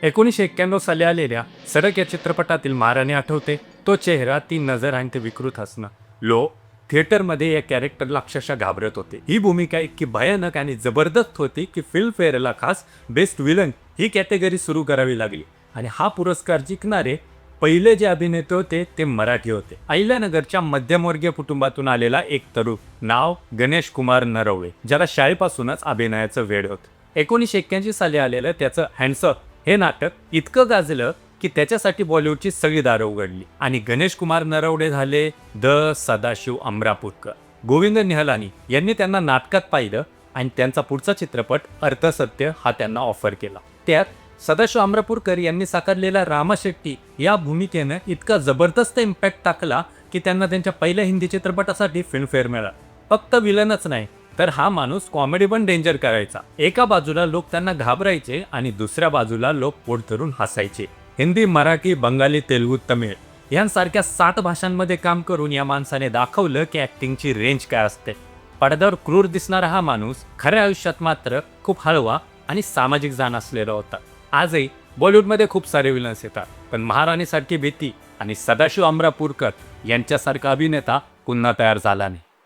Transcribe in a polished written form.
1991 साली आलेल्या सडक या चित्रपटातील महाराणी आठवते. तो चेहरा, ती नजर आणि ते विकृत हसणं. लोक थिएटरमध्ये या कॅरेक्टरला अक्षरशः घाबरत होते. ही भूमिका इतकी भयानक आणि जबरदस्त होती की फिल्मफेअरला खास बेस्ट विलन ही कॅटेगरी सुरू करावी लागली. आणि हा पुरस्कार जिंकणारे पहिले जे अभिनेते होते ते मराठी होते. अहिल्यानगरच्या मध्यमवर्गीय कुटुंबातून आलेला एक तरुण, नाव गणेश कुमार नरवणे, ज्याला शाळेपासूनच अभिनयाचं वेड होतं. 1981 साली आलेलं त्याचं हँडसम हे नाटक इतकं गाजलं की त्याच्यासाठी बॉलिवूडची सगळी दारं उघडली आणि गणेश कुमार नरवणे झाले द सदाशिव अमरापूरकर. गोविंद निहलानी यांनी त्यांना नाटकात पाहिलं आणि त्यांचा पुढचा चित्रपट अर्थसत्य हा त्यांना ऑफर केला. त्यात सदाशिव अमरापूरकर यांनी साकारलेला रामा शेट्टी या भूमिकेनं इतका जबरदस्त इम्पॅक्ट टाकला की त्यांना त्यांच्या पहिल्या हिंदी चित्रपटासाठी फिल्मफेअर मिळाला. फक्त विलनच नाही तर हा माणूस कॉमेडी पण डेंजर करायचा. एका बाजूला लोक त्यांना घाबरायचे आणि दुसऱ्या बाजूला लोक पोट धरून हसायचे. हिंदी, मराठी, बंगाली, तेलुगू, तमिळ यांसारख्या 60 भाषांमध्ये काम करून या माणसाने दाखवलं की ॲक्टिंगची रेंज काय असते. पडद्यावर क्रूर दिसणारा हा माणूस खऱ्या आयुष्यात मात्र खूप हळवा आणि सामाजिक जाण असलेला होता. आजही बॉलिवूडमध्ये खूप सारे विलन्स येतात, पण महाराणीसारखी भीती आणि सदाशिव अमरापूरकर यांच्यासारखा अभिनेता पुन्हा तयार झाला नाही.